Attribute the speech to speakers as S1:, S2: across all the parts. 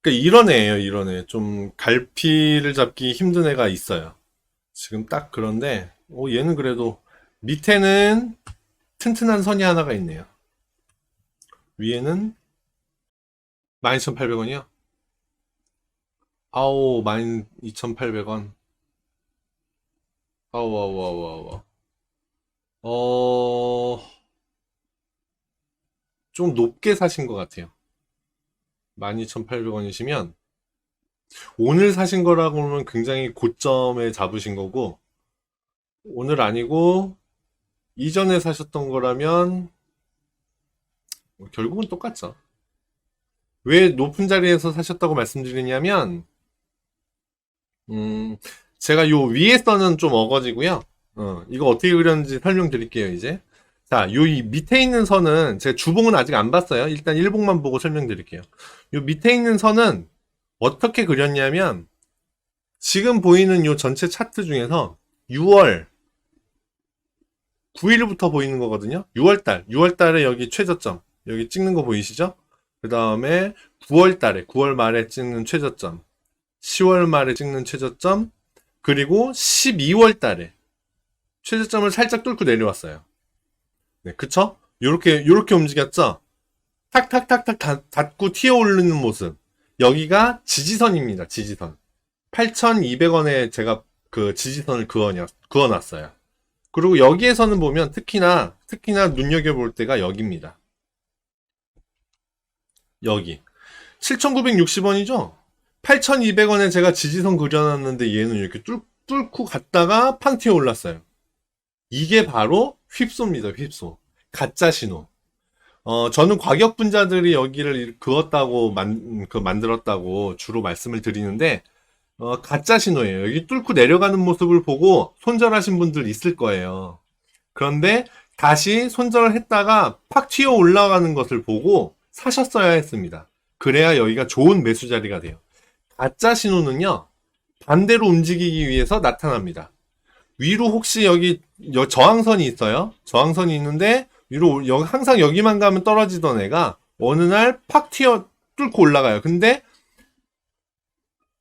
S1: 그러니까 이런 애예요, 이런 애. 좀 갈피를 잡기 힘든 애가 있어요. 지금 딱 그런데, 얘는 그래도 밑에는 튼튼한 선이 하나가 있네요. 위에는 12,800원이요? 아우, 12,800원. 아우, 아우, 아우, 아우. 어, 좀 높게 사신 것 같아요. 12,800원이시면, 오늘 사신 거라고 하면 굉장히 고점에 잡으신 거고, 오늘 아니고, 이전에 사셨던 거라면, 결국은 똑같죠. 왜 높은 자리에서 사셨다고 말씀드리냐면, 음, 제가 요 위에 서는 좀 어거지고요. 이거 어떻게 그렸는지 설명드릴게요, 이제. 자, 요 이 밑에 있는 선은, 제가 주봉은 아직 안 봤어요. 일단 일봉만 보고 설명드릴게요. 요 밑에 있는 선은 어떻게 그렸냐면, 지금 보이는 요 전체 차트 중에서 6월 9일부터 보이는 거거든요. 6월 달에 여기 최저점, 여기 찍는 거 보이시죠? 그 다음에 9월 달에, 9월 말에 찍는 최저점, 10월 말에 찍는 최저점, 그리고 12월 달에 최저점을 살짝 뚫고 내려왔어요. 네, 그쵸? 요렇게 움직였죠? 탁탁탁탁 닫고 튀어 오르는 모습. 여기가 지지선입니다, 지지선. 8,200원에 제가 그 지지선을 그어놨어요. 그리고 여기에서는 보면 특히나 눈여겨볼 때가 여기입니다. 여기. 7,960원이죠? 8,200원에 제가 지지선 그려놨는데 얘는 이렇게 뚫고 갔다가 팡 튀어 올랐어요. 이게 바로 휩소입니다, 휩소. 가짜 신호. 저는 과격분자들이 여기를 그었다고, 만들었다고 주로 말씀을 드리는데, 가짜 신호예요. 여기 뚫고 내려가는 모습을 보고 손절하신 분들 있을 거예요. 그런데 다시 손절을 했다가 팍 튀어 올라가는 것을 보고 사셨어야 했습니다. 그래야 여기가 좋은 매수 자리가 돼요. 가짜 신호는요, 반대로 움직이기 위해서 나타납니다. 위로 혹시 여기 저항선이 있어요. 저항선이 있는데 위로 항상 여기만 가면 떨어지던 애가 어느 날 팍 튀어 뚫고 올라가요. 근데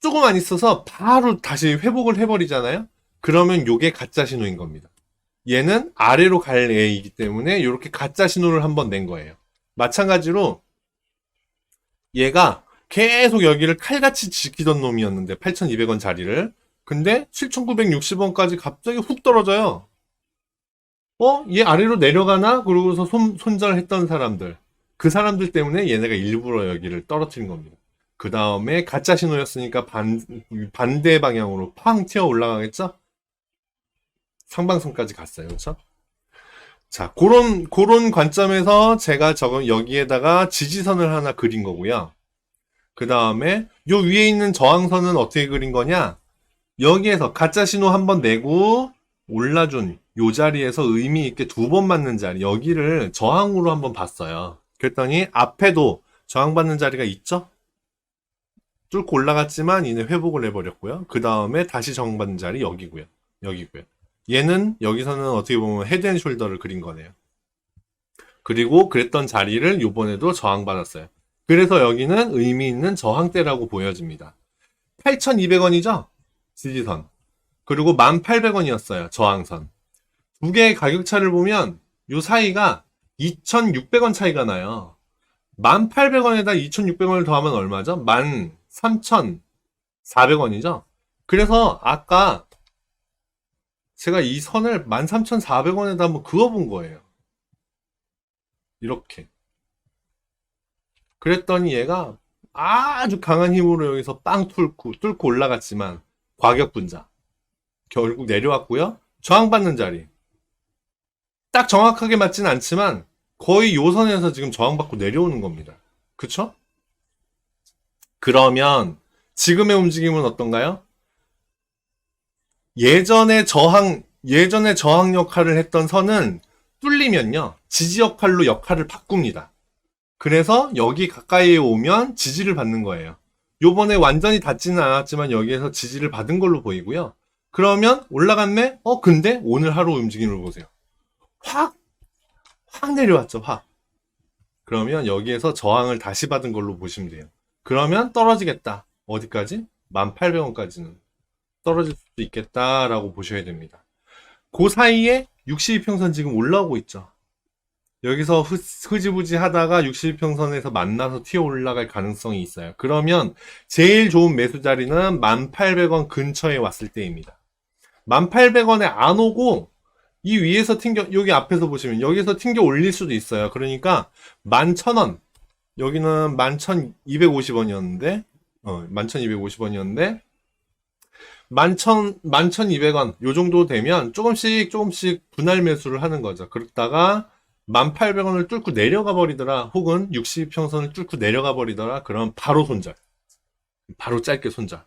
S1: 조금 안 있어서 바로 다시 회복을 해버리잖아요. 그러면 요게 가짜 신호인 겁니다. 얘는 아래로 갈 애이기 때문에 이렇게 가짜 신호를 한번 낸 거예요. 마찬가지로 얘가 계속 여기를 칼같이 지키던 놈이었는데 8,200원 자리를, 근데 7,960원까지 갑자기 훅 떨어져요. 얘 아래로 내려가나? 그러고서 손절했던 사람들, 그 사람들 때문에 얘네가 일부러 여기를 떨어뜨린 겁니다. 그 다음에 가짜 신호였으니까 반대 방향으로 팡 튀어 올라가겠죠? 상방선까지 갔어요. 그렇죠? 자, 그런 관점에서 제가 여기에다가 지지선을 하나 그린 거고요. 그 다음에 요 위에 있는 저항선은 어떻게 그린 거냐? 여기에서 가짜 신호 한번 내고 올라준 요 자리에서 의미 있게 두 번 맞는 자리, 여기를 저항으로 한번 봤어요. 그랬더니 앞에도 저항받는 자리가 있죠? 뚫고 올라갔지만 이는 회복을 해버렸고요. 그 다음에 다시 저항받는 자리 여기고요. 여기고요. 얘는 여기서는 어떻게 보면 헤드앤숄더를 그린 거네요. 그리고 그랬던 자리를 요번에도 저항받았어요. 그래서 여기는 의미 있는 저항대라고 보여집니다. 8,200원이죠? 지지선. 그리고 1,800원이었어요. 저항선. 두 개의 가격차를 보면 요 사이가 2,600원 차이가 나요. 1,800원에다 2,600원을 더하면 얼마죠? 13,400원이죠? 그래서 아까 제가 이 선을 13,400원에다 한번 그어본 거예요. 이렇게. 그랬더니 얘가 아주 강한 힘으로 여기서 빵 뚫고 올라갔지만 과격분자. 결국 내려왔고요. 저항받는 자리. 딱 정확하게 맞진 않지만 거의 요 선에서 지금 저항받고 내려오는 겁니다. 그쵸? 그러면 지금의 움직임은 어떤가요? 예전에 저항 역할을 했던 선은 뚫리면요, 지지 역할을 바꿉니다. 그래서 여기 가까이에 오면 지지를 받는 거예요. 요번에 완전히 닿지는 않았지만 여기에서 지지를 받은 걸로 보이고요. 그러면 올라갔네? 근데 오늘 하루 움직임을 보세요. 확 내려왔죠, 확. 그러면 여기에서 저항을 다시 받은 걸로 보시면 돼요. 그러면 떨어지겠다. 어디까지? 18,000원까지는 떨어질 수도 있겠다라고 보셔야 됩니다. 그 사이에 62평선 지금 올라오고 있죠. 여기서 흐지부지 하다가 62평선에서 만나서 튀어 올라갈 가능성이 있어요. 그러면 제일 좋은 매수 자리는 18,000원 근처에 왔을 때입니다. 18,000원에 안 오고 이 위에서 튕겨, 여기 앞에서 보시면 여기서 튕겨 올릴 수도 있어요. 그러니까 11,000원, 여기는 11,250원이었는데 11,250원이었는데 11,200원 요 정도 되면 조금씩 분할 매수를 하는 거죠. 그러다가 18,000원을 뚫고 내려가 버리더라, 혹은 60평선을 뚫고 내려가 버리더라, 그럼 바로 손절. 바로 짧게 손절.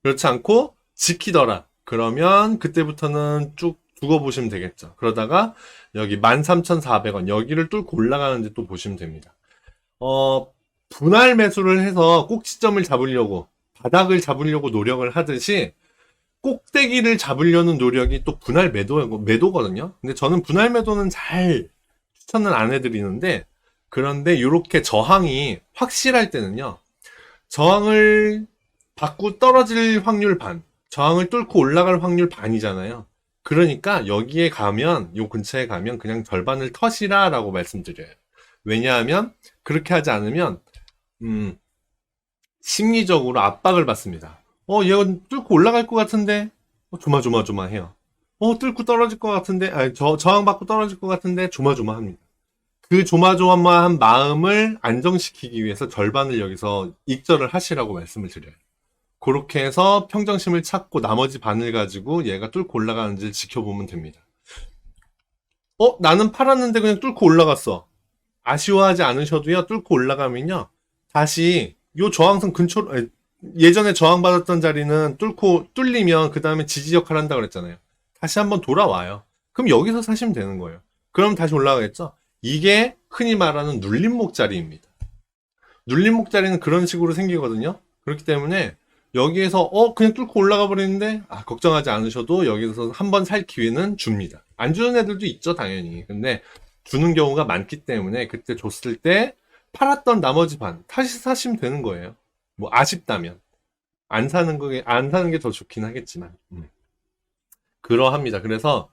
S1: 그렇지 않고 지키더라, 그러면 그때부터는 쭉 두고 보시면 되겠죠. 그러다가 여기 13,400원 여기를 뚫고 올라가는지 또 보시면 됩니다. 분할 매수를 해서 꼭지점을 잡으려고, 바닥을 잡으려고 노력을 하듯이 꼭대기를 잡으려는 노력이 또 분할 매도거든요. 근데 저는 분할 매도는 잘 추천은 안 해드리는데, 그런데 이렇게 저항이 확실할 때는요, 저항을 받고 떨어질 확률 반, 저항을 뚫고 올라갈 확률 반이잖아요. 그러니까 여기에 가면, 요 근처에 가면 그냥 절반을 터시라 라고 말씀드려요. 왜냐하면 그렇게 하지 않으면 심리적으로 압박을 받습니다. 얘가 뚫고 올라갈 것 같은데 조마조마해요. 뚫고 떨어질 것 같은데, 저항받고 떨어질 것 같은데 조마조마합니다. 그 조마조마한 마음을 안정시키기 위해서 절반을 여기서 익절을 하시라고 말씀을 드려요. 그렇게 해서 평정심을 찾고 나머지 반을 가지고 얘가 뚫고 올라가는지를 지켜보면 됩니다. 나는 팔았는데 그냥 뚫고 올라갔어. 아쉬워하지 않으셔도요, 뚫고 올라가면요, 다시 요 저항선 근처로, 예전에 저항받았던 자리는 뚫리면 그 다음에 지지 역할을 한다고 그랬잖아요. 다시 한번 돌아와요. 그럼 여기서 사시면 되는 거예요. 그럼 다시 올라가겠죠? 이게 흔히 말하는 눌림목 자리입니다. 눌림목 자리는 그런 식으로 생기거든요. 그렇기 때문에 여기에서 그냥 뚫고 올라가 버리는데 걱정하지 않으셔도 여기서 한번 살 기회는 줍니다. 안 주는 애들도 있죠, 당연히. 근데 주는 경우가 많기 때문에 그때 줬을 때 팔았던 나머지 반 다시 사시면 되는 거예요. 뭐 아쉽다면 안 사는 게 더 좋긴 하겠지만 그러합니다. 그래서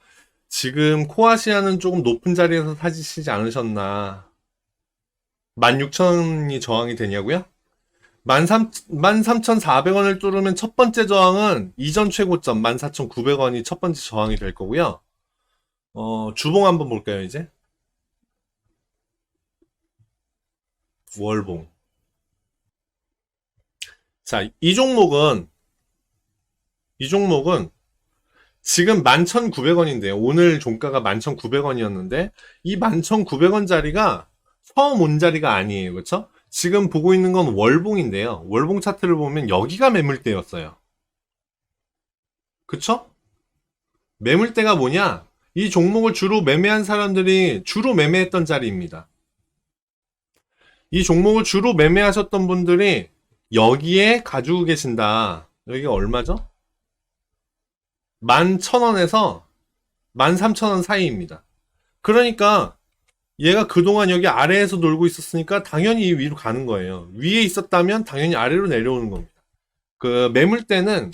S1: 지금 코아시아는 조금 높은 자리에서 사시지 않으셨나. 16,000원이 저항이 되냐고요? 13,400원을 뚫으면 첫 번째 저항은 이전 최고점 14,900원이 첫 번째 저항이 될 거고요. 주봉 한번 볼까요, 이제? 월봉. 자, 이 종목은 지금 11,900원인데요. 오늘 종가가 11,900원이었는데 이 11,900원 자리가 처음 온 자리가 아니에요. 그렇죠? 지금 보고 있는 건 월봉인데요. 월봉 차트를 보면 여기가 매물대였어요. 그쵸? 매물대가 뭐냐? 이 종목을 주로 매매한 사람들이 주로 매매했던 자리입니다. 이 종목을 주로 매매하셨던 분들이 여기에 가지고 계신다. 여기가 얼마죠? 11,000원에서 13,000원 사이입니다. 그러니까 얘가 그동안 여기 아래에서 놀고 있었으니까 당연히 위로 가는 거예요. 위에 있었다면 당연히 아래로 내려오는 겁니다. 그 매물대는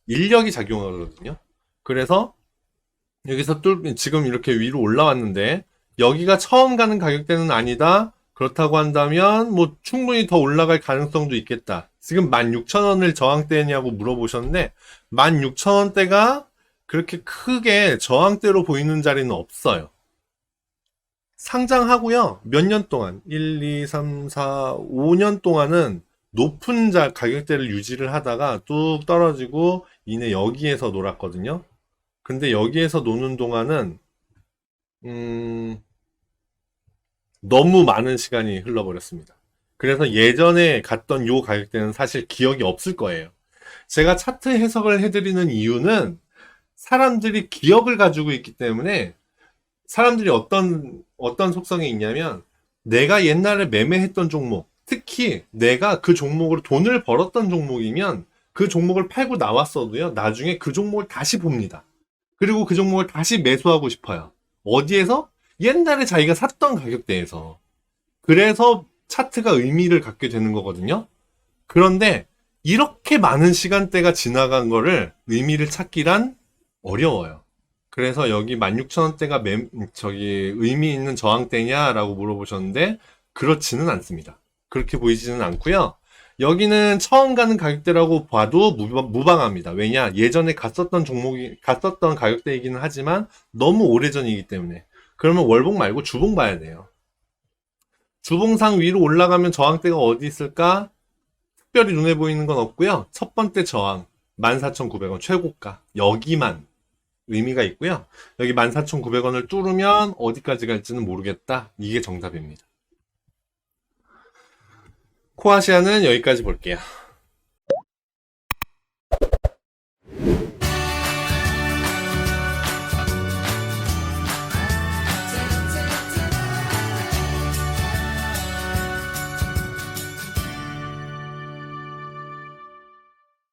S1: 인력이 작용하거든요. 그래서 여기서 지금 이렇게 위로 올라왔는데 여기가 처음 가는 가격대는 아니다. 그렇다고 한다면 뭐 충분히 더 올라갈 가능성도 있겠다. 지금 16,000원을 저항대냐고 물어보셨는데 16,000원대가 그렇게 크게 저항대로 보이는 자리는 없어요. 상장하고요. 몇 년 동안 1, 2, 3, 4, 5년 동안은 높은 가격대를 유지를 하다가 뚝 떨어지고 이내 여기에서 놀았거든요. 근데 여기에서 노는 동안은 너무 많은 시간이 흘러버렸습니다. 그래서 예전에 갔던 요 가격대는 사실 기억이 없을 거예요. 제가 차트 해석을 해드리는 이유는 사람들이 기억을 가지고 있기 때문에, 사람들이 어떤 속성이 있냐면 내가 옛날에 매매했던 종목, 특히 내가 그 종목으로 돈을 벌었던 종목이면 그 종목을 팔고 나왔어도요, 나중에 그 종목을 다시 봅니다. 그리고 그 종목을 다시 매수하고 싶어요. 어디에서? 옛날에 자기가 샀던 가격대에서. 그래서 차트가 의미를 갖게 되는 거거든요. 그런데 이렇게 많은 시간대가 지나간 거를 의미를 찾기란 어려워요. 그래서 여기 16,000원대가 의미 있는 저항대냐라고 물어보셨는데 그렇지는 않습니다. 그렇게 보이지는 않고요. 여기는 처음 가는 가격대라고 봐도 무방합니다. 왜냐? 예전에 갔었던 가격대이기는 하지만 너무 오래전이기 때문에. 그러면 월봉 말고 주봉 봐야 돼요. 주봉상 위로 올라가면 저항대가 어디 있을까? 특별히 눈에 보이는 건 없고요. 첫 번째 저항 14,900원 최고가 여기만 의미가 있고요. 여기 14,900원을 뚫으면 어디까지 갈지는 모르겠다. 이게 정답입니다. 코아시아는 여기까지 볼게요.